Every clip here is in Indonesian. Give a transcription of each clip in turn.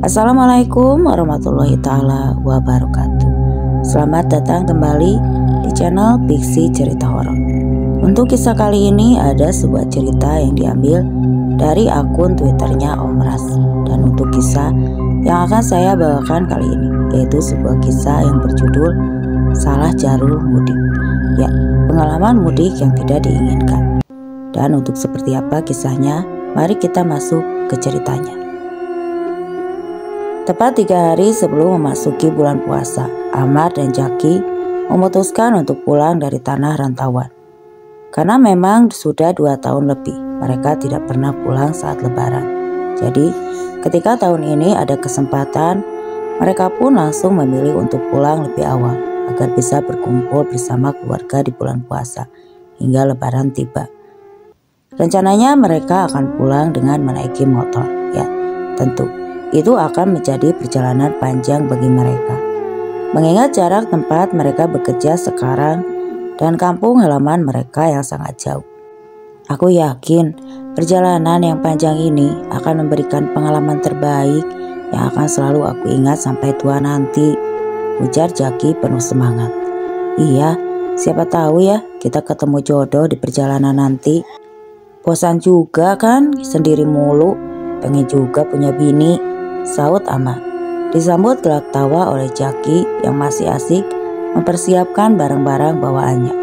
Assalamualaikum warahmatullahi taala wabarakatuh. Selamat datang kembali di channel Fiksi Cerita Horor. Untuk kisah kali ini ada sebuah cerita yang diambil dari akun Twitternya Om Ras. Dan untuk kisah yang akan saya bawakan kali ini yaitu sebuah kisah yang berjudul Salah Jalur Mudik. Ya, pengalaman mudik yang tidak diinginkan. Dan untuk seperti apa kisahnya, mari kita masuk ke ceritanya. Tepat 3 hari sebelum memasuki bulan puasa, Amar dan Jaki memutuskan untuk pulang dari tanah rantauan. Karena memang sudah 2 tahun lebih mereka tidak pernah pulang saat lebaran. Jadi ketika tahun ini ada kesempatan, mereka pun langsung memilih untuk pulang lebih awal agar bisa berkumpul bersama keluarga di bulan puasa hingga lebaran tiba. Rencananya mereka akan pulang dengan menaiki motor. Ya, tentu itu akan menjadi perjalanan panjang bagi mereka. Mengingat jarak tempat mereka bekerja sekarang dan kampung halaman mereka yang sangat jauh. Aku yakin perjalanan yang panjang ini akan memberikan pengalaman terbaik yang akan selalu aku ingat sampai tua nanti, ujar Jaki penuh semangat. Iya, siapa tahu ya kita ketemu jodoh di perjalanan nanti. Bosan juga kan sendiri mulu, pengen juga punya bini, saut Amar. Disambut gelak tawa oleh Jaki yang masih asik mempersiapkan barang-barang bawaannya.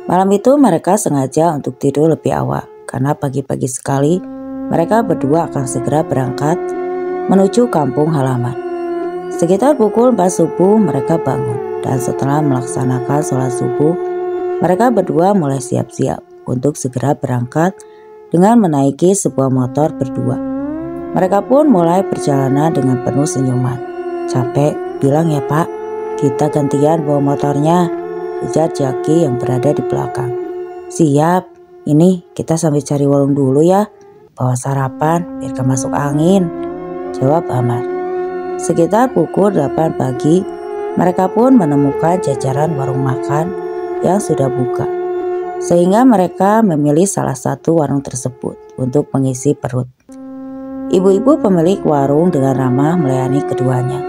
Malam itu mereka sengaja untuk tidur lebih awal karena pagi-pagi sekali mereka berdua akan segera berangkat menuju kampung halaman. Sekitar pukul 4 subuh mereka bangun dan setelah melaksanakan sholat subuh mereka berdua mulai siap-siap untuk segera berangkat dengan menaiki sebuah motor berdua. Mereka pun mulai perjalanan dengan penuh senyuman. Capek, bilang ya Pak, kita gantian bawa motornya, ujar Jaki yang berada di belakang. Siap, ini kita sambil cari warung dulu ya, bawa sarapan biar gak masuk angin, jawab Amar. Sekitar pukul 8 pagi, mereka pun menemukan jajaran warung makan yang sudah buka. Sehingga mereka memilih salah satu warung tersebut untuk mengisi perut. Ibu-ibu pemilik warung dengan ramah melayani keduanya.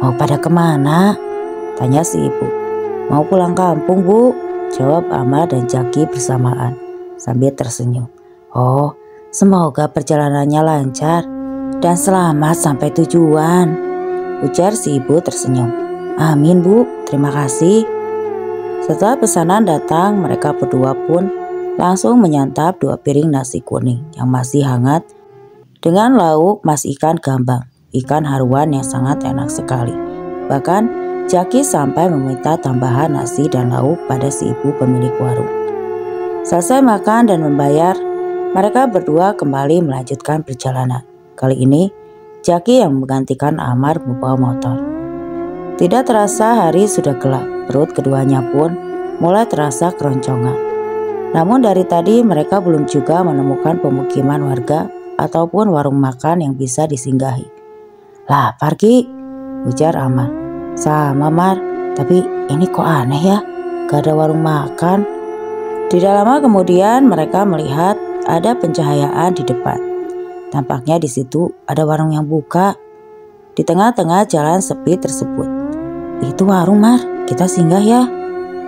Mau pada kemana? Tanya si ibu. Mau pulang kampung Bu, jawab Amar dan Jaki bersamaan sambil tersenyum. Oh, semoga perjalanannya lancar dan selamat sampai tujuan, ujar si ibu tersenyum. Amin Bu, terima kasih. Setelah pesanan datang, mereka berdua pun langsung menyantap 2 piring nasi kuning yang masih hangat dengan lauk mas ikan gambang, ikan haruan yang sangat enak sekali. Bahkan Jaki sampai meminta tambahan nasi dan lauk pada si ibu pemilik warung. Selesai makan dan membayar, mereka berdua kembali melanjutkan perjalanan. Kali ini Jaki yang menggantikan Amar membawa motor. Tidak terasa hari sudah gelap, perut keduanya pun mulai terasa keroncongan. Namun dari tadi mereka belum juga menemukan pemukiman warga ataupun warung makan yang bisa disinggahi. Lapar Ki, ujar Amar. Sama Mar, tapi ini kok aneh ya, gak ada warung makan. Tidak lama kemudian mereka melihat ada pencahayaan di depan. Tampaknya di situ ada warung yang buka. Di tengah-tengah jalan sepi tersebut. Itu warung Mar, kita singgah ya.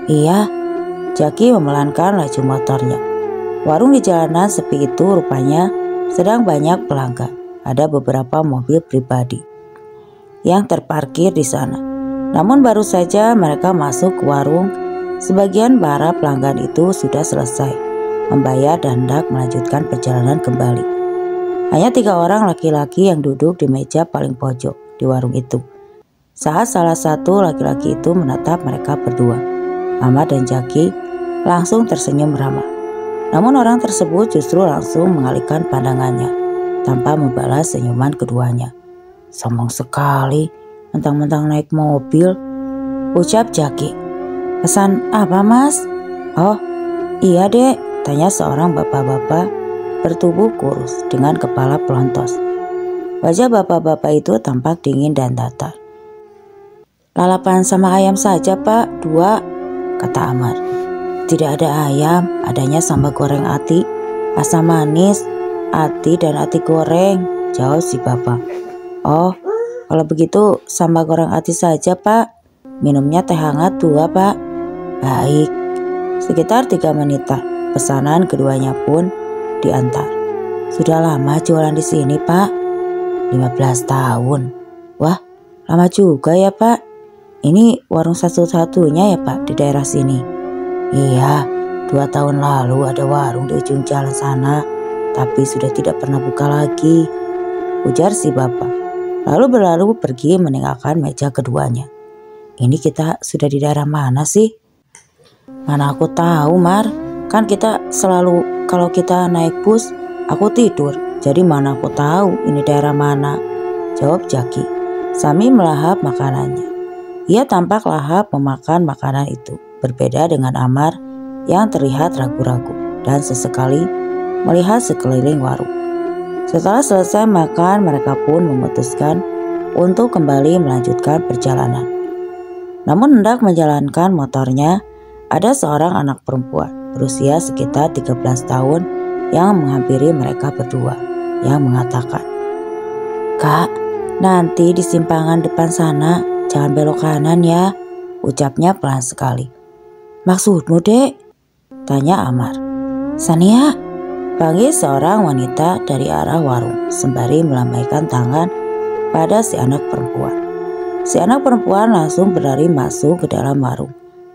Iya, Jaki memelankan laju motornya. Warung di jalanan sepi itu rupanya sedang banyak pelanggan. Ada beberapa mobil pribadi yang terparkir di sana. Namun baru saja mereka masuk ke warung, sebagian para pelanggan itu sudah selesai membayar dan hendak melanjutkan perjalanan kembali. Hanya 3 orang laki-laki yang duduk di meja paling pojok di warung itu. Saat salah satu laki-laki itu menatap mereka berdua, Amar dan Jaki langsung tersenyum ramah. Namun orang tersebut justru langsung mengalihkan pandangannya tanpa membalas senyuman keduanya. Sombong sekali, mentang-mentang naik mobil, ucap Jaki. Pesan apa Mas? Oh iya Dek, tanya seorang bapak-bapak bertubuh kurus dengan kepala pelontos. Wajah bapak-bapak itu tampak dingin dan datar. Lalapan sama ayam saja Pak, 2, kata Amar. Tidak ada ayam, adanya sambal goreng ati, asam manis, ati dan ati goreng, jawab si bapak. Oh, kalau begitu sambal goreng ati saja Pak. Minumnya teh hangat 2 Pak. Baik. Sekitar 3 menitan pesanan keduanya pun diantar. Sudah lama jualan di sini Pak? 15 tahun. Wah, lama juga ya Pak. Ini warung satu-satunya ya Pak di daerah sini? Iya, 2 tahun lalu ada warung di ujung jalan sana, tapi sudah tidak pernah buka lagi, ujar si bapak. Lalu berlalu pergi meninggalkan meja keduanya. Ini kita sudah di daerah mana sih? Mana aku tahu Mar, kan kita selalu kalau kita naik bus, aku tidur. Jadi mana aku tahu ini daerah mana? Jawab Jaki sambil melahap makanannya. Ia tampak lahap memakan makanan itu, berbeda dengan Amar yang terlihat ragu-ragu dan sesekali melihat sekeliling warung. Setelah selesai makan, mereka pun memutuskan untuk kembali melanjutkan perjalanan. Namun hendak menjalankan motornya, ada seorang anak perempuan berusia sekitar 13 tahun yang menghampiri mereka berdua, yang mengatakan, "Kak, nanti di simpangan depan sana, jangan belok kanan ya," ucapnya pelan sekali. "Maksudmu dek?" tanya Amar. "Sania," panggil seorang wanita dari arah warung sembari melambaikan tangan pada si anak perempuan. Si anak perempuan langsung berlari masuk ke dalam warung.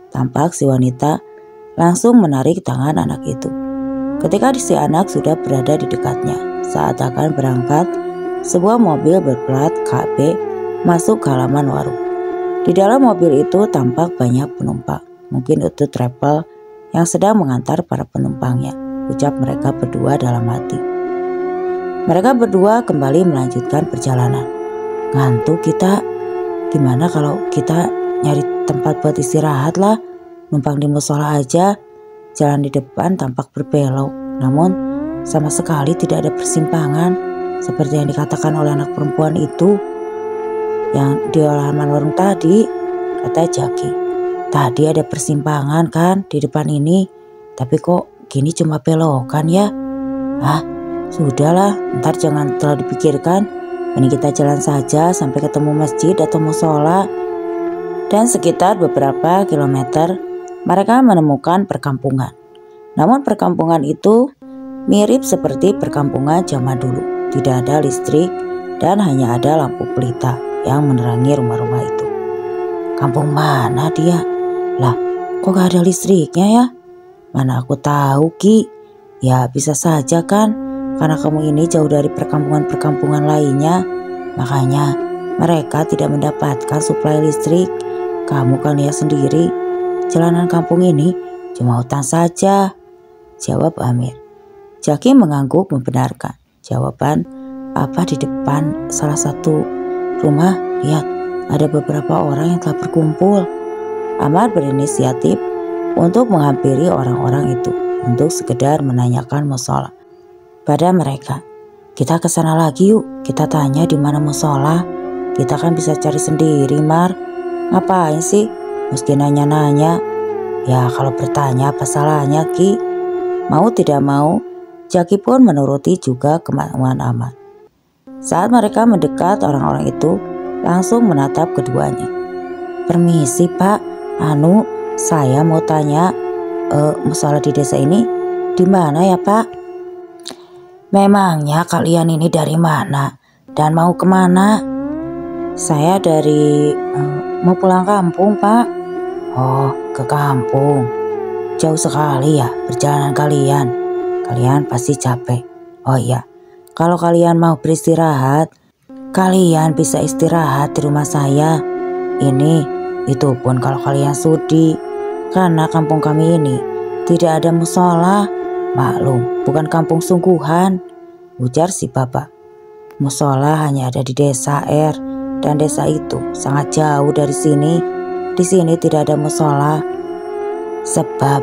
Tampak si wanita langsung menarik tangan anak itu. Ketika si anak sudah berada di dekatnya, saat akan berangkat, sebuah mobil berplat KB masuk ke halaman warung. Di dalam mobil itu tampak banyak penumpang, mungkin itu travel yang sedang mengantar para penumpangnya, ucap mereka berdua dalam hati. Mereka berdua kembali melanjutkan perjalanan. Ngantuk kita, gimana kalau kita nyari tempat buat istirahat lah, numpang di musola aja. Jalan di depan tampak berbelok, namun sama sekali tidak ada persimpangan seperti yang dikatakan oleh anak perempuan itu yang di halaman warung tadi, kata Jaki. Tadi ada persimpangan kan di depan ini, tapi kok gini cuma belokan ya? Ah, sudahlah, ntar jangan terlalu dipikirkan. Ini kita jalan saja sampai ketemu masjid atau musola. Dan sekitar beberapa kilometer mereka menemukan perkampungan. Namun perkampungan itu mirip seperti perkampungan zaman dulu. Tidak ada listrik dan hanya ada lampu pelita yang menerangi rumah-rumah itu. Kampung mana dia? Lah, kok gak ada listriknya ya? Mana aku tahu Ki. Ya bisa saja kan, karena kamu ini jauh dari perkampungan-perkampungan lainnya. Makanya mereka tidak mendapatkan suplai listrik. Kamu kan lihat sendiri, jalanan kampung ini cuma hutan saja, jawab Amir. Jaki mengangguk membenarkan jawaban. Apa di depan salah satu rumah, lihat ada beberapa orang yang telah berkumpul. Amar berinisiatif untuk menghampiri orang-orang itu untuk sekedar menanyakan musola pada mereka. Kita ke sana lagi yuk, kita tanya di mana musola. Kita kan bisa cari sendiri, Mar. Ngapain sih mesti nanya-nanya? Ya kalau bertanya apa salahnya Ki? Mau tidak mau, Jaki pun menuruti juga kemauan Amar. Saat mereka mendekat, orang-orang itu langsung menatap keduanya. Permisi Pak, saya mau tanya, musola di desa ini di mana ya Pak? Memangnya kalian ini dari mana dan mau kemana? Saya mau pulang kampung Pak. Oh, ke kampung. Jauh sekali ya perjalanan kalian. Kalian pasti capek. Oh iya, kalau kalian mau beristirahat, kalian bisa istirahat di rumah saya. Itu pun kalau kalian sudi. Karena kampung kami ini tidak ada musola. Maklum, bukan kampung sungguhan, ujar si bapak. Musola hanya ada di desa R, dan desa itu sangat jauh dari sini. Di sini tidak ada musola. Sebab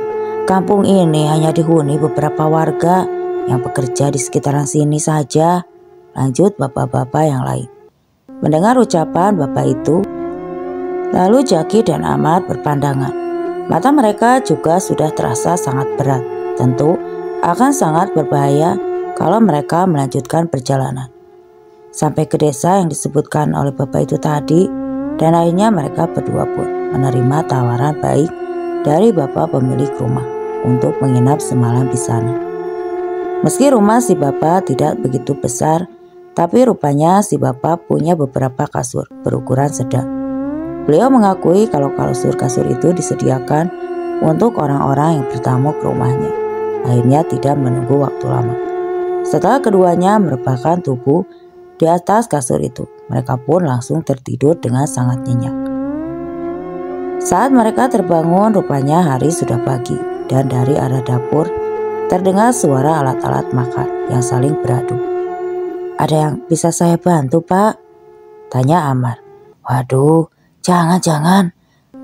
kampung ini hanya dihuni beberapa warga yang bekerja di sekitaran sini saja, lanjut bapak-bapak yang lain. Mendengar ucapan bapak itu, lalu Jaki dan Amar berpandangan. Mata mereka juga sudah terasa sangat berat. Tentu akan sangat berbahaya kalau mereka melanjutkan perjalanan. sampai ke desa yang disebutkan oleh bapak itu tadi, dan akhirnya mereka berdua pun menerima tawaran baik dari bapak pemilik rumah untuk menginap semalam di sana. Meski rumah si bapak tidak begitu besar, tapi rupanya si bapak punya beberapa kasur berukuran sedang. Beliau mengakui kalau kasur-kasur itu disediakan untuk orang-orang yang bertamu ke rumahnya. Akhirnya tidak menunggu waktu lama. Setelah keduanya merebahkan tubuh di atas kasur itu, mereka pun langsung tertidur dengan sangat nyenyak. Saat mereka terbangun, rupanya hari sudah pagi dan dari arah dapur terdengar suara alat-alat makan yang saling beradu. "Ada yang bisa saya bantu, Pak?" tanya Amar. "Waduh, jangan-jangan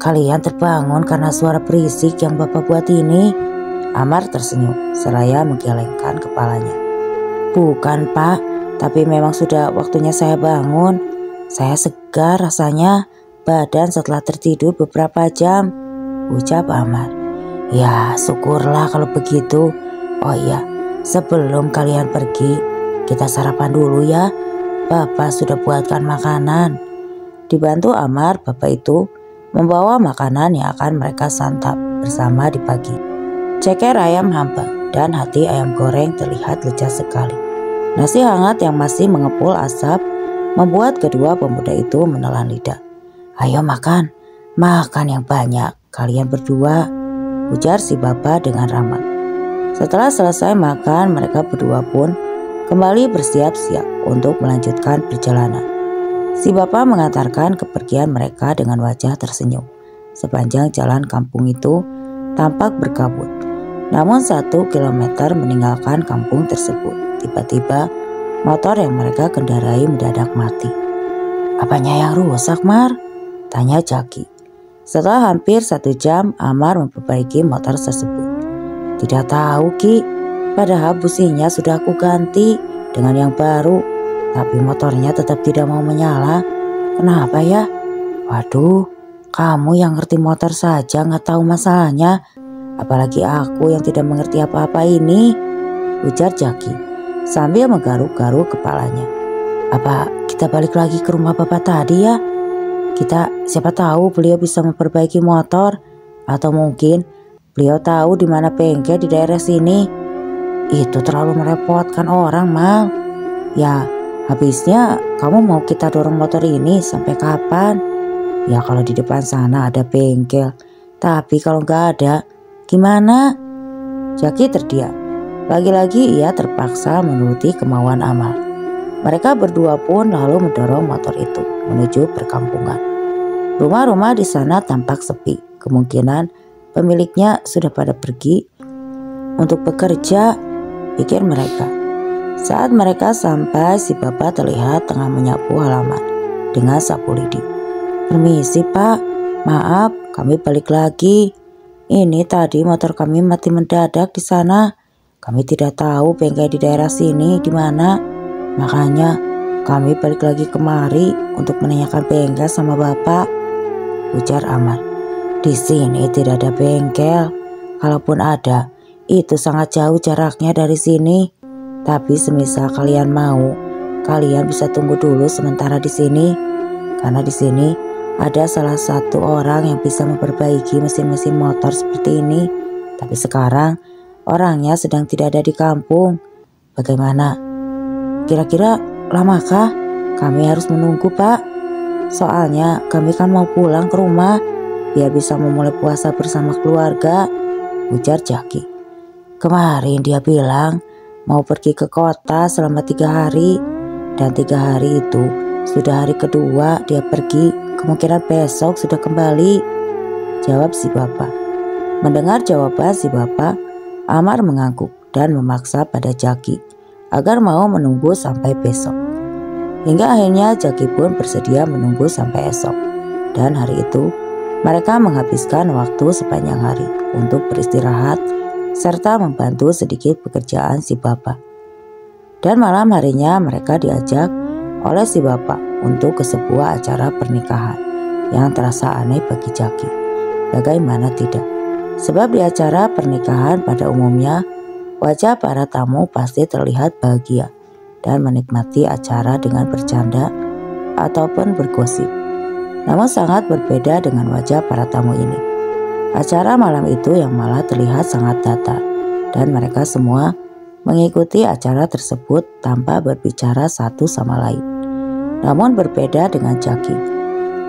kalian terbangun karena suara berisik yang Bapak buat ini." Amar tersenyum seraya menggelengkan kepalanya. "Bukan, Pak, tapi memang sudah waktunya saya bangun. Saya segar rasanya badan setelah tertidur beberapa jam," ucap Amar. "Ya, syukurlah kalau begitu. Oh iya, sebelum kalian pergi, kita sarapan dulu ya. Bapak sudah buatkan makanan." Dibantu Amar, bapak itu membawa makanan yang akan mereka santap bersama di pagi. Ceker ayam hambang dan hati ayam goreng terlihat lezat sekali. Nasi hangat yang masih mengepul asap membuat kedua pemuda itu menelan lidah. "Ayo makan yang banyak kalian berdua," ujar si bapak dengan ramah. Setelah selesai makan, mereka berdua pun kembali bersiap-siap untuk melanjutkan perjalanan. Si bapak mengantarkan kepergian mereka dengan wajah tersenyum. Sepanjang jalan kampung itu tampak berkabut. Namun 1 kilometer meninggalkan kampung tersebut, tiba-tiba motor yang mereka kendarai mendadak mati. "Apanya yang rusak, Mar?" tanya Jaki. Setelah hampir 1 jam, Amar memperbaiki motor tersebut. "Tidak tahu, Ki. Padahal businya sudah aku ganti dengan yang baru, tapi motornya tetap tidak mau menyala. Kenapa ya?" "Waduh, kamu yang ngerti motor saja nggak tahu masalahnya. Apalagi aku yang tidak mengerti apa-apa ini," ujar Jaki sambil menggaruk-garuk kepalanya. "Apa kita balik lagi ke rumah bapak tadi ya? Siapa tahu beliau bisa memperbaiki motor, atau mungkin beliau tahu di mana bengkel di daerah sini. Itu terlalu merepotkan orang, Mal. Ya, habisnya kamu mau kita dorong motor ini sampai kapan? Ya kalau di depan sana ada bengkel, tapi kalau nggak ada, gimana?" Jaki terdiam. Lagi-lagi ia terpaksa menuruti kemauan Amar. Mereka berdua pun lalu mendorong motor itu menuju perkampungan. Rumah-rumah di sana tampak sepi. Kemungkinan pemiliknya sudah pada pergi untuk bekerja, pikir mereka. Saat mereka sampai, si bapak terlihat tengah menyapu halaman dengan sapu lidi. "Permisi, Pak. Maaf, kami balik lagi. Ini tadi motor kami mati mendadak di sana. Kami tidak tahu bengkel di daerah sini di mana. Makanya kami balik lagi kemari untuk menanyakan bengkel sama Bapak," ujar Amar. "Di sini tidak ada bengkel. Kalaupun ada, itu sangat jauh jaraknya dari sini. Tapi semisal kalian mau, kalian bisa tunggu dulu sementara di sini. Karena di sini ada salah satu orang yang bisa memperbaiki mesin-mesin motor seperti ini. Tapi sekarang orangnya sedang tidak ada di kampung. Bagaimana? Kira-kira lamakah kami harus menunggu, Pak? Soalnya kami kan mau pulang ke rumah biar bisa memulai puasa bersama keluarga," ujar Jaki. "Kemarin dia bilang mau pergi ke kota selama 3 hari. Dan 3 hari itu sudah hari kedua dia pergi. Kemungkinan besok sudah kembali," jawab si bapak. Mendengar jawaban si bapak, Amar mengangguk dan memaksa pada Jaki agar mau menunggu sampai besok. Hingga akhirnya Jaki pun bersedia menunggu sampai esok. Dan hari itu mereka menghabiskan waktu sepanjang hari untuk beristirahat serta membantu sedikit pekerjaan si bapak. Dan malam harinya mereka diajak oleh si bapak untuk ke sebuah acara pernikahan yang terasa aneh bagi Jaki. Bagaimana tidak? Sebab di acara pernikahan pada umumnya wajah para tamu pasti terlihat bahagia dan menikmati acara dengan bercanda ataupun bergosip. Namun sangat berbeda dengan wajah para tamu ini. Acara malam itu yang malah terlihat sangat datar, dan mereka semua mengikuti acara tersebut tanpa berbicara satu sama lain. Namun berbeda dengan Jaki.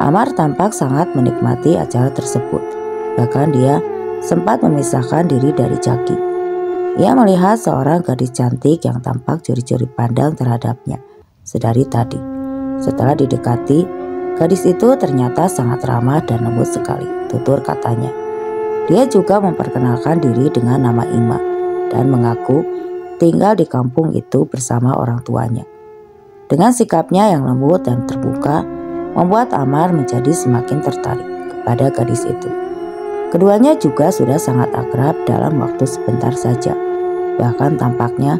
Amar tampak sangat menikmati acara tersebut. Bahkan dia sempat memisahkan diri dari Jaki. Ia melihat seorang gadis cantik yang tampak curi-curi pandang terhadapnya sedari tadi. Setelah didekati, gadis itu ternyata sangat ramah dan lembut sekali, tutur katanya. Dia juga memperkenalkan diri dengan nama Ima dan mengaku tinggal di kampung itu bersama orang tuanya. Dengan sikapnya yang lembut dan terbuka, membuat Amar menjadi semakin tertarik kepada gadis itu. Keduanya juga sudah sangat akrab dalam waktu sebentar saja. Bahkan tampaknya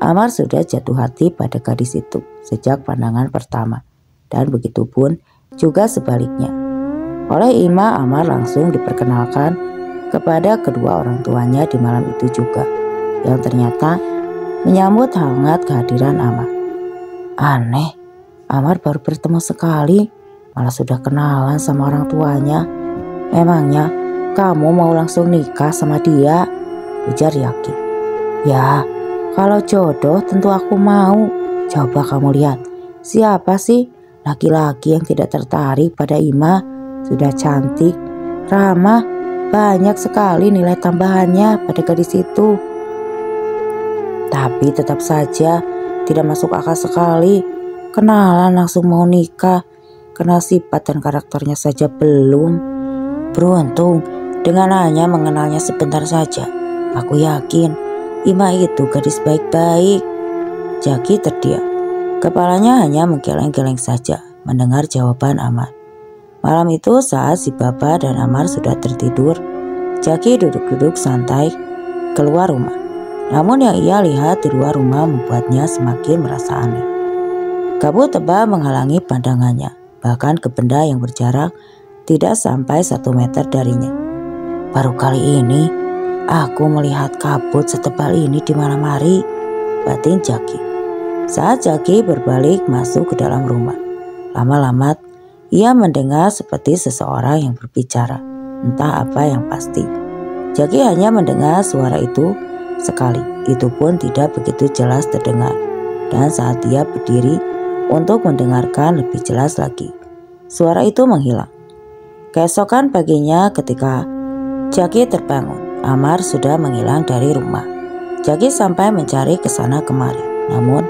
Amar sudah jatuh hati pada gadis itu sejak pandangan pertama. Dan begitu pun juga sebaliknya. Oleh Ima, Amar langsung diperkenalkan kepada kedua orang tuanya di malam itu juga, yang ternyata menyambut hangat kehadiran Amar. Aneh, Amar baru bertemu sekali, malah sudah kenalan sama orang tuanya. Emangnya kamu mau langsung nikah sama dia? Ujar Yaki. Ya, kalau jodoh tentu aku mau. Coba kamu lihat, siapa sih laki-laki yang tidak tertarik pada Ima? Sudah cantik, ramah, banyak sekali nilai tambahannya pada gadis itu. Tapi tetap saja tidak masuk akal sekali. Kenalan langsung mau nikah, kenal sifat dan karakternya saja belum. Beruntung dengan hanya mengenalnya sebentar saja. Aku yakin Ima itu gadis baik-baik. Jaki terdiam. Kepalanya hanya menggeleng-geleng saja mendengar jawaban Amar. Malam itu saat si Baba dan Amar sudah tertidur, Jaki duduk-duduk santai keluar rumah. Namun yang ia lihat di luar rumah membuatnya semakin merasa aneh. Kabut tebal menghalangi pandangannya, bahkan ke benda yang berjarak tidak sampai 1 meter darinya. Baru kali ini aku melihat kabut setebal ini di malam hari, batin Jaki. Saat Jaki berbalik masuk ke dalam rumah, lama-lama ia mendengar seperti seseorang yang berbicara, entah apa yang pasti. Jaki hanya mendengar suara itu sekali, itu pun tidak begitu jelas terdengar. Dan saat dia berdiri untuk mendengarkan lebih jelas lagi, suara itu menghilang. Keesokan paginya ketika Jaki terbangun, Amar sudah menghilang dari rumah. Jaki sampai mencari ke sana kemari, namun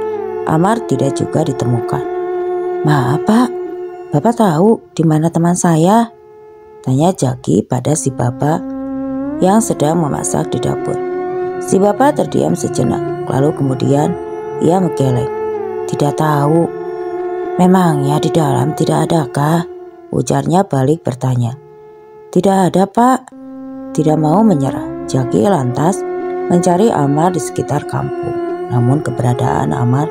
Amar tidak juga ditemukan. Maaf Pak, Bapak tahu di mana teman saya? Tanya Jaki pada si Bapak yang sedang memasak di dapur. Si Bapak terdiam sejenak, lalu kemudian ia menggeleng. Tidak tahu. Memangnya di dalam tidak adakah? Ujarnya balik bertanya. Tidak ada Pak. Tidak mau menyerah, Jaki lantas mencari Amar di sekitar kampung. Namun keberadaan Amar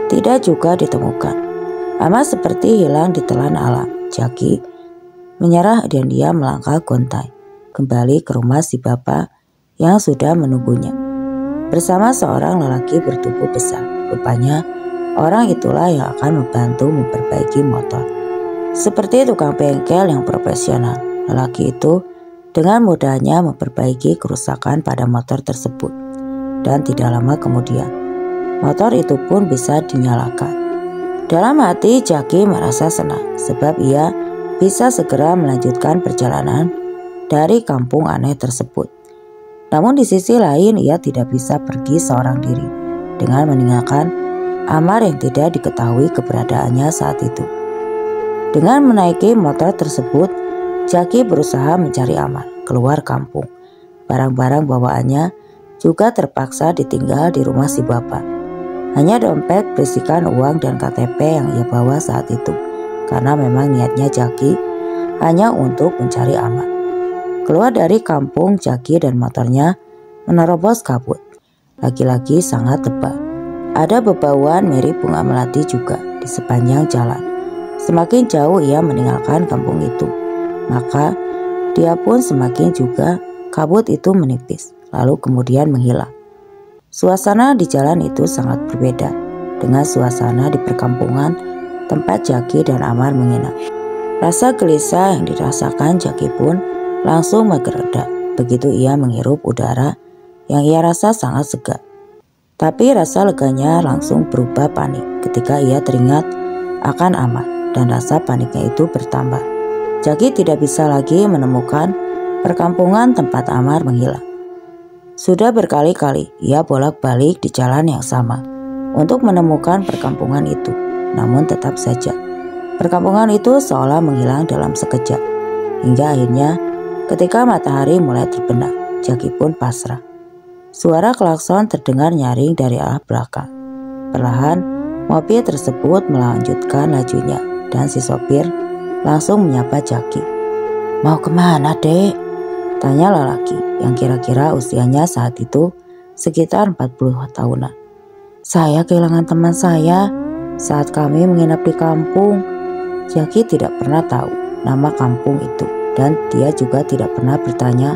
tidak juga ditemukan. Amar seperti hilang ditelan alam. Jaki menyerah dan dia melangkah gontai kembali ke rumah si Bapak yang sudah menunggunya bersama seorang lelaki bertubuh besar. Rupanya orang itulah yang akan membantu memperbaiki motor. Seperti tukang bengkel yang profesional, lelaki itu dengan mudahnya memperbaiki kerusakan pada motor tersebut. Dan tidak lama kemudian, motor itu pun bisa dinyalakan. Dalam hati Jaki merasa senang sebab ia bisa segera melanjutkan perjalanan dari kampung aneh tersebut. Namun di sisi lain ia tidak bisa pergi seorang diri dengan meninggalkan Amar yang tidak diketahui keberadaannya saat itu. Dengan menaiki motor tersebut, Jaki berusaha mencari Amar keluar kampung. Barang-barang bawaannya juga terpaksa ditinggal di rumah si Bapak. Hanya dompet berisikan uang dan KTP yang ia bawa saat itu, karena memang niatnya Jaki hanya untuk mencari Amar. Keluar dari kampung, Jaki dan motornya menerobos kabut. Lagi-lagi sangat tebal. Ada bebauan mirip bunga melati juga di sepanjang jalan. Semakin jauh ia meninggalkan kampung itu, maka dia pun semakin juga kabut itu menipis, lalu kemudian menghilang. Suasana di jalan itu sangat berbeda dengan suasana di perkampungan tempat Jaki dan Amar menginap. Rasa gelisah yang dirasakan Jaki pun langsung mereda begitu ia menghirup udara yang ia rasa sangat segar. Tapi rasa leganya langsung berubah panik ketika ia teringat akan Amar dan rasa paniknya itu bertambah. Jaki tidak bisa lagi menemukan perkampungan tempat Amar menghilang. Sudah berkali-kali ia bolak-balik di jalan yang sama untuk menemukan perkampungan itu, namun tetap saja perkampungan itu seolah menghilang dalam sekejap. Hingga akhirnya ketika matahari mulai terbenam, Jaki pun pasrah. Suara klakson terdengar nyaring dari arah belakang. Perlahan mobil tersebut melanjutkan lajunya dan si sopir langsung menyapa Jaki. "Mau kemana, Dek?" tanya lelaki yang kira-kira usianya saat itu sekitar 40 tahunan. "Saya kehilangan teman saya saat kami menginap di kampung." Jaki tidak pernah tahu nama kampung itu dan dia juga tidak pernah bertanya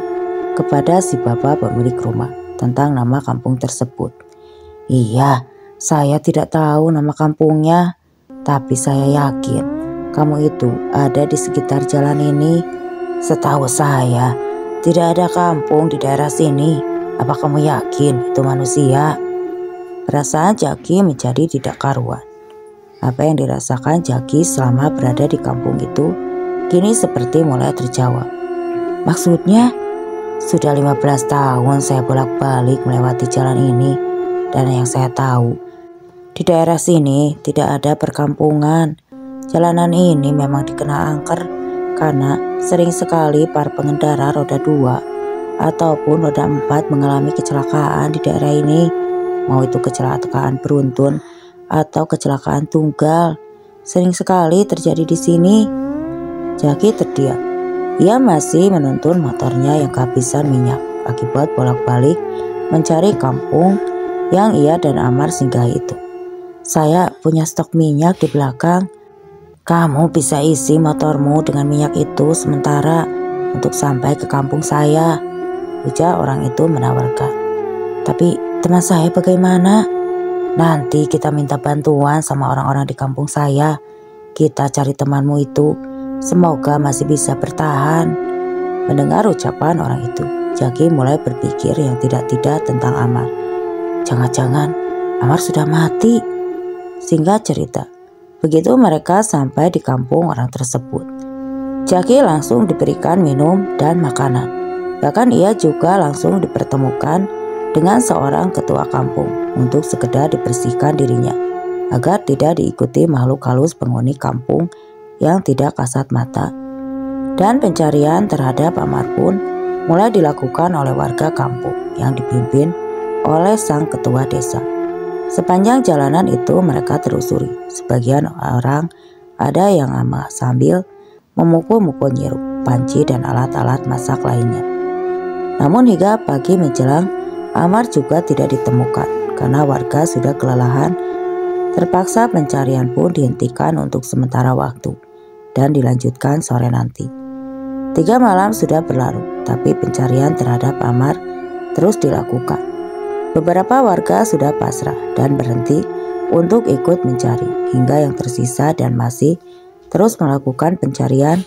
kepada si bapak pemilik rumah tentang nama kampung tersebut. "Iya, saya tidak tahu nama kampungnya, tapi saya yakin kamu itu ada di sekitar jalan ini. Setahu saya tidak ada kampung di daerah sini. Apa kamu yakin itu manusia?" Perasaan Jaki menjadi tidak karuan. Apa yang dirasakan Jaki selama berada di kampung itu kini seperti mulai terjawab. "Maksudnya, sudah 15 tahun saya bolak-balik melewati jalan ini dan yang saya tahu di daerah sini tidak ada perkampungan. Jalanan ini memang dikenal angker karena sering sekali para pengendara roda 2 ataupun roda 4 mengalami kecelakaan di daerah ini. Mau itu kecelakaan beruntun atau kecelakaan tunggal, sering sekali terjadi di sini." Jaki terdiam. Ia masih menuntun motornya yang kehabisan minyak akibat bolak-balik mencari kampung yang ia dan Amar singgahi itu. "Saya punya stok minyak di belakang. Kamu bisa isi motormu dengan minyak itu sementara untuk sampai ke kampung saya," ujar orang itu menawarkan. "Tapi teman saya bagaimana?" "Nanti kita minta bantuan sama orang-orang di kampung saya. Kita cari temanmu itu. Semoga masih bisa bertahan." Mendengar ucapan orang itu, Jaki mulai berpikir yang tidak-tidak tentang Amar. Jangan-jangan Amar sudah mati. Singkat cerita, begitu mereka sampai di kampung orang tersebut, Jaki langsung diberikan minum dan makanan. Bahkan ia juga langsung dipertemukan dengan seorang ketua kampung untuk sekedar dibersihkan dirinya agar tidak diikuti makhluk halus penghuni kampung yang tidak kasat mata. Dan pencarian terhadap Amar pun mulai dilakukan oleh warga kampung yang dipimpin oleh sang ketua desa. Sepanjang jalanan itu mereka telusuri. Sebagian orang ada yang sambil memukul-mukul nyiruk, panci dan alat-alat masak lainnya. Namun hingga pagi menjelang, Amar juga tidak ditemukan karena warga sudah kelelahan. Terpaksa pencarian pun dihentikan untuk sementara waktu dan dilanjutkan sore nanti. 3 malam sudah berlalu, tapi pencarian terhadap Amar terus dilakukan. Beberapa warga sudah pasrah dan berhenti untuk ikut mencari, hingga yang tersisa dan masih terus melakukan pencarian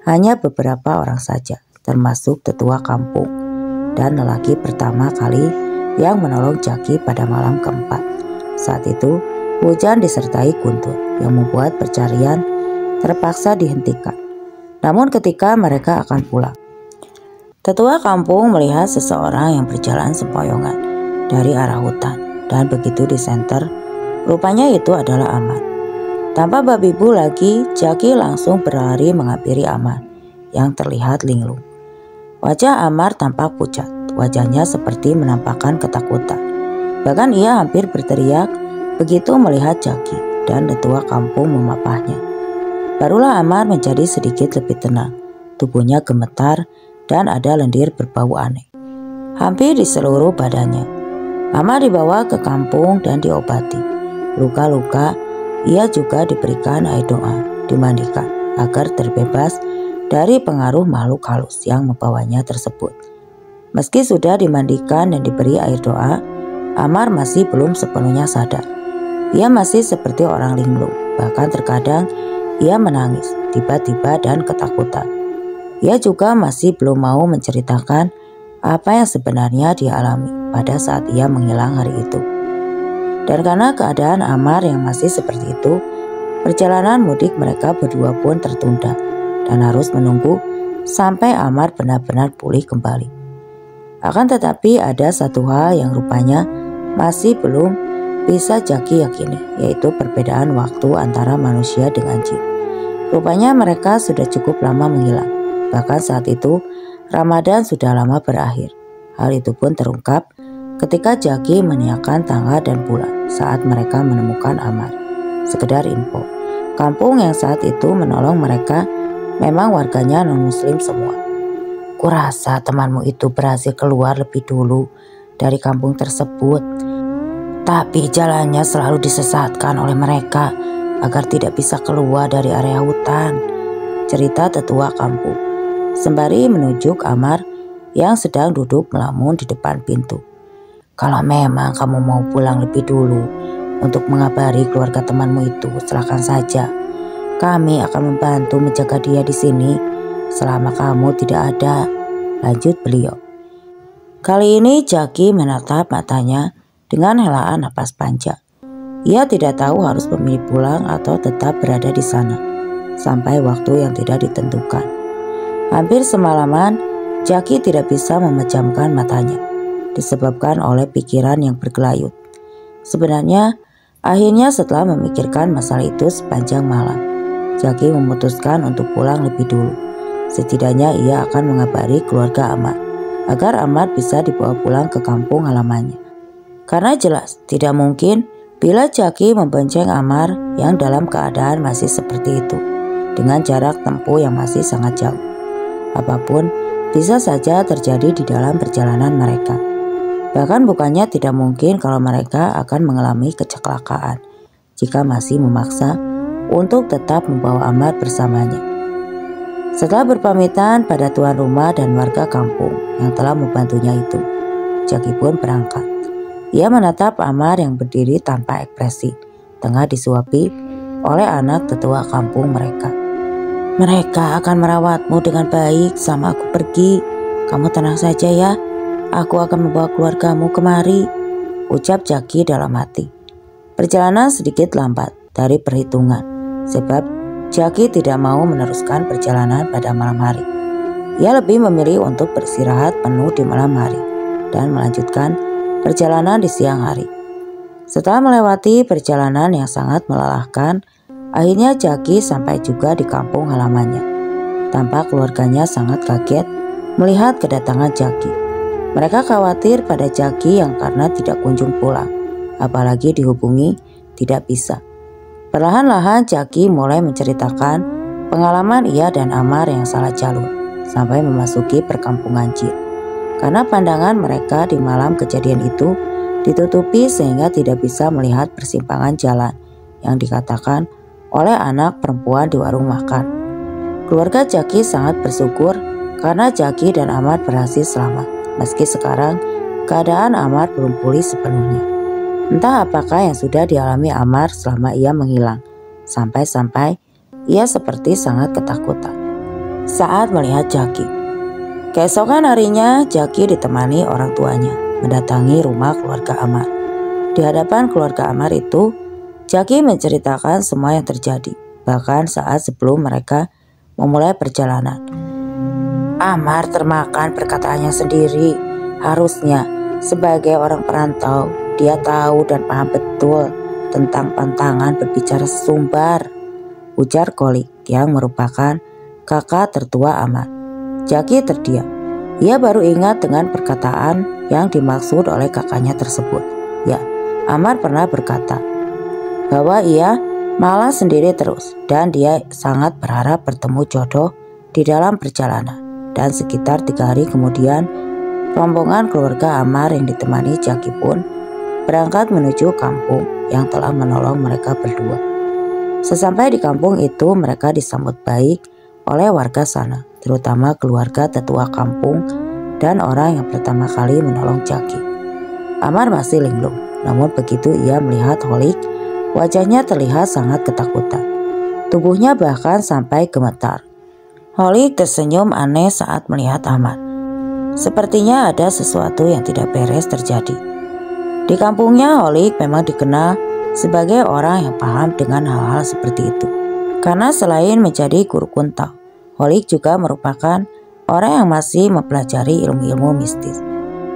hanya beberapa orang saja, termasuk tetua kampung dan lelaki pertama kali yang menolong Jaki pada malam keempat. Saat itu hujan disertai guntur yang membuat pencarian terpaksa dihentikan. Namun ketika mereka akan pulang, tetua kampung melihat seseorang yang berjalan sempoyongan dari arah hutan dan begitu disenter, rupanya itu adalah Amar. Tanpa babi bu lagi, Jaki langsung berlari menghampiri Amar yang terlihat linglung. Wajah Amar tampak pucat, wajahnya seperti menampakkan ketakutan. Bahkan ia hampir berteriak begitu melihat Jaki dan tetua kampung memapahnya. Barulah Amar menjadi sedikit lebih tenang. Tubuhnya gemetar dan ada lendir berbau aneh hampir di seluruh badannya. Amar dibawa ke kampung dan diobati. Luka-luka ia juga diberikan air doa, dimandikan agar terbebas dari pengaruh makhluk halus yang membawanya tersebut. Meski sudah dimandikan dan diberi air doa, Amar masih belum sepenuhnya sadar. Ia masih seperti orang linglung, bahkan terkadang ia menangis tiba-tiba dan ketakutan. Ia juga masih belum mau menceritakan apa yang sebenarnya dia alami pada saat ia menghilang hari itu. Dan karena keadaan Amar yang masih seperti itu, perjalanan mudik mereka berdua pun tertunda dan harus menunggu sampai Amar benar-benar pulih kembali. Akan tetapi ada satu hal yang rupanya masih belum bisa Jaki yakini, yaitu perbedaan waktu antara manusia dengan jin. Rupanya mereka sudah cukup lama menghilang. Bahkan saat itu Ramadan sudah lama berakhir. Hal itu pun terungkap ketika Jaki menanyakan tanggal dan bulan saat mereka menemukan Amar. Sekedar info, kampung yang saat itu menolong mereka memang warganya non-muslim semua. Kurasa temanmu itu berhasil keluar lebih dulu dari kampung tersebut, tapi jalannya selalu disesatkan oleh mereka agar tidak bisa keluar dari area hutan, cerita tetua kampung, sembari menunjuk Amar yang sedang duduk melamun di depan pintu. Kalau memang kamu mau pulang lebih dulu untuk mengabari keluarga temanmu itu, silakan saja. Kami akan membantu menjaga dia di sini selama kamu tidak ada, lanjut beliau. Kali ini Jaki menatap matanya dengan helaan napas panjang. Ia tidak tahu harus memilih pulang atau tetap berada di sana sampai waktu yang tidak ditentukan. Hampir semalaman Jaki tidak bisa memejamkan matanya, disebabkan oleh pikiran yang bergelayut. Sebenarnya, akhirnya setelah memikirkan masalah itu sepanjang malam, Jaki memutuskan untuk pulang lebih dulu. Setidaknya ia akan mengabari keluarga Amar, agar Amar bisa dibawa pulang ke kampung halamannya. Karena jelas tidak mungkin bila Jaki membonceng Amar yang dalam keadaan masih seperti itu, dengan jarak tempuh yang masih sangat jauh. Apapun bisa saja terjadi di dalam perjalanan mereka. Bahkan bukannya tidak mungkin kalau mereka akan mengalami kecelakaan jika masih memaksa untuk tetap membawa Amar bersamanya. Setelah berpamitan pada tuan rumah dan warga kampung yang telah membantunya itu, Jaki pun berangkat. Ia menatap Amar yang berdiri tanpa ekspresi, tengah disuapi oleh anak tetua kampung mereka. Mereka akan merawatmu dengan baik sama aku pergi. Kamu tenang saja ya, aku akan membawa keluargamu kemari, ucap Jaki dalam hati. Perjalanan sedikit lambat dari perhitungan, sebab Jaki tidak mau meneruskan perjalanan pada malam hari. Ia lebih memilih untuk beristirahat penuh di malam hari dan melanjutkan perjalanan di siang hari. Setelah melewati perjalanan yang sangat melelahkan, akhirnya Jaki sampai juga di kampung halamannya. Tampak keluarganya sangat kaget melihat kedatangan Jaki. Mereka khawatir pada Jaki yang karena tidak kunjung pulang, apalagi dihubungi tidak bisa. Perlahan-lahan Jaki mulai menceritakan pengalaman ia dan Amar yang salah jalur sampai memasuki perkampungan jin. Karena pandangan mereka di malam kejadian itu ditutupi sehingga tidak bisa melihat persimpangan jalan yang dikatakan oleh anak perempuan di warung makan. Keluarga Jaki sangat bersyukur karena Jaki dan Amar berhasil selamat, meski sekarang keadaan Amar belum pulih sepenuhnya. Entah apakah yang sudah dialami Amar selama ia menghilang, sampai-sampai ia seperti sangat ketakutan saat melihat Jaki. Keesokan harinya, Jaki ditemani orang tuanya mendatangi rumah keluarga Amar. Di hadapan keluarga Amar itu, Jaki menceritakan semua yang terjadi, bahkan saat sebelum mereka memulai perjalanan. Amar termakan perkataannya sendiri. Harusnya sebagai orang perantau, dia tahu dan paham betul tentang pantangan berbicara sesumbar, ujar Kolik yang merupakan kakak tertua Amar. Jaki terdiam. Ia baru ingat dengan perkataan yang dimaksud oleh kakaknya tersebut. Ya, Amar pernah berkata bahwa ia malah sendiri terus dan dia sangat berharap bertemu jodoh di dalam perjalanan. Dan sekitar 3 hari kemudian, rombongan keluarga Amar yang ditemani Jaki pun berangkat menuju kampung yang telah menolong mereka berdua. Sesampai di kampung itu, mereka disambut baik oleh warga sana, terutama keluarga tetua kampung dan orang yang pertama kali menolong Jaki. Amar masih linglung, namun begitu ia melihat Holik Wajahnya terlihat sangat ketakutan. Tubuhnya bahkan sampai gemetar. Holik tersenyum aneh saat melihat Ahmad. Sepertinya ada sesuatu yang tidak beres terjadi. Di kampungnya, Holik memang dikenal sebagai orang yang paham dengan hal-hal seperti itu. Karena selain menjadi guru kuntau, Holik juga merupakan orang yang masih mempelajari ilmu-ilmu mistis.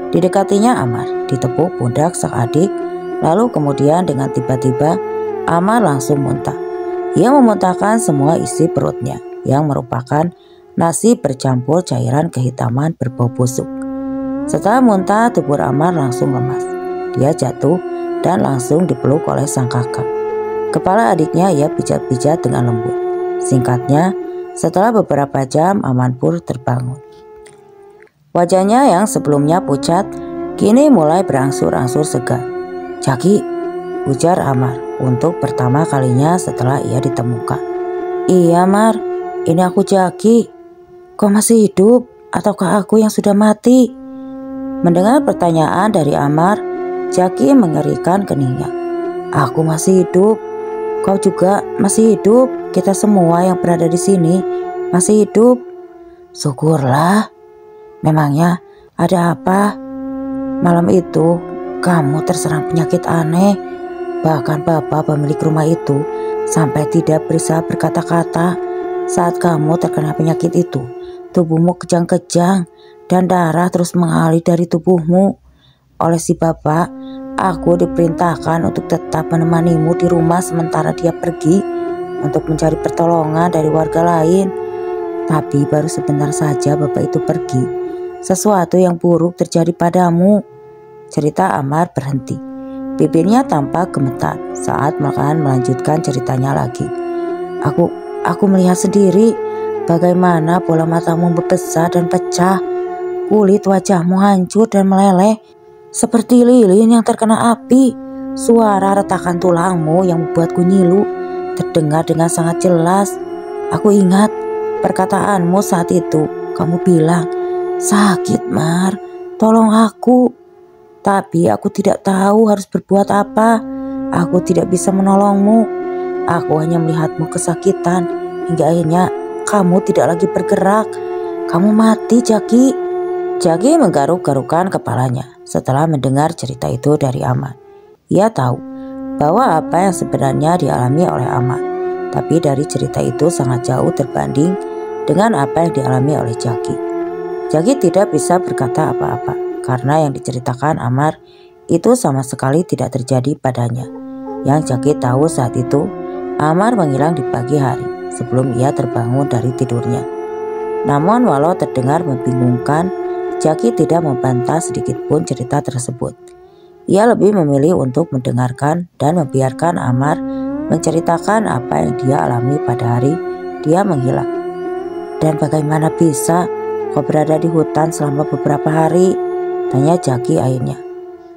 Didekatinya Amar, ditepuk pundak sang adik, lalu kemudian dengan tiba-tiba Amar langsung muntah. Ia memuntahkan semua isi perutnya yang merupakan nasi bercampur cairan kehitaman berbau busuk. Setelah muntah, tubuh Amar langsung lemas. Dia jatuh dan langsung dipeluk oleh sang kakak. Kepala adiknya ia pijat-pijat dengan lembut. Singkatnya, setelah beberapa jam Aman pun terbangun. Wajahnya yang sebelumnya pucat kini mulai berangsur-angsur segar. "Jaki," ujar Amar untuk pertama kalinya setelah ia ditemukan. "Iya Mar, ini aku Jaki. Kau masih hidup ataukah aku yang sudah mati?" Mendengar pertanyaan dari Amar, Jaki mengerikan keningnya. "Aku masih hidup. Kau juga masih hidup. Kita semua yang berada di sini masih hidup." "Syukurlah. Memangnya ada apa? Malam itu kamu terserang penyakit aneh. Bahkan bapak pemilik rumah itu sampai tidak bisa berkata-kata. Saat kamu terkena penyakit itu, tubuhmu kejang-kejang dan darah terus mengalir dari tubuhmu. Oleh si bapak, aku diperintahkan untuk tetap menemanimu di rumah sementara dia pergi untuk mencari pertolongan dari warga lain. Tapi baru sebentar saja bapak itu pergi, sesuatu yang buruk terjadi padamu." Cerita Amar berhenti. Bibirnya tampak gemetar saat akan melanjutkan ceritanya lagi. Aku melihat sendiri bagaimana bola matamu membesar dan pecah. Kulit wajahmu hancur dan meleleh seperti lilin yang terkena api. Suara retakan tulangmu yang membuatku nyilu terdengar dengan sangat jelas. Aku ingat perkataanmu saat itu. Kamu bilang, "Sakit Mar, tolong aku." Tapi aku tidak tahu harus berbuat apa. Aku tidak bisa menolongmu. Aku hanya melihatmu kesakitan hingga akhirnya kamu tidak lagi bergerak. Kamu mati, Jaki. Jaki menggaruk-garukkan kepalanya setelah mendengar cerita itu dari Amar. Ia tahu bahwa apa yang sebenarnya dialami oleh Amar, tapi dari cerita itu sangat jauh terbanding dengan apa yang dialami oleh Jaki. Jaki tidak bisa berkata apa-apa karena yang diceritakan Amar itu sama sekali tidak terjadi padanya. Yang Jaki tahu saat itu, Amar menghilang di pagi hari sebelum ia terbangun dari tidurnya. Namun walau terdengar membingungkan, Jaki tidak membantah sedikit pun cerita tersebut. Ia lebih memilih untuk mendengarkan dan membiarkan Amar menceritakan apa yang dia alami pada hari dia menghilang. "Dan bagaimana bisa kau berada di hutan selama beberapa hari?" tanya Jaki akhirnya.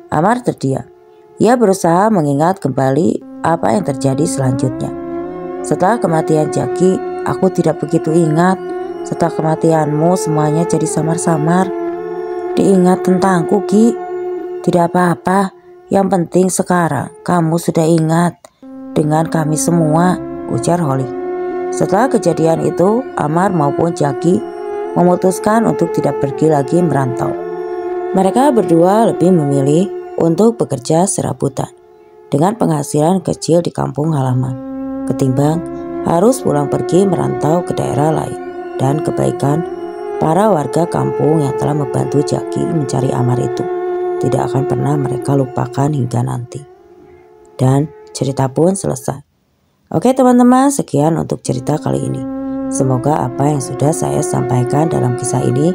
Amar terdiam. Ia berusaha mengingat kembali apa yang terjadi selanjutnya. "Setelah kematian Jaki, aku tidak begitu ingat. Setelah kematianmu semuanya jadi samar-samar. Diingat tentangku, Ki." "Tidak apa-apa. Yang penting sekarang kamu sudah ingat dengan kami semua," ujar Holik. Setelah kejadian itu, Amar maupun Jaki memutuskan untuk tidak pergi lagi merantau. Mereka berdua lebih memilih untuk bekerja serabutan dengan penghasilan kecil di kampung halaman ketimbang harus pulang pergi merantau ke daerah lain. Dan kebaikan para warga kampung yang telah membantu Jaki mencari Amar itu tidak akan pernah mereka lupakan hingga nanti. Dan cerita pun selesai. Oke teman-teman, sekian untuk cerita kali ini. Semoga apa yang sudah saya sampaikan dalam kisah ini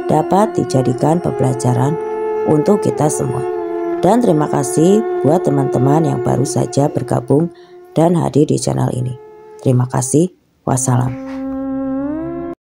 dapat dijadikan pembelajaran untuk kita semua. Dan terima kasih buat teman-teman yang baru saja bergabung dan hadir di channel ini. Terima kasih. Wassalam.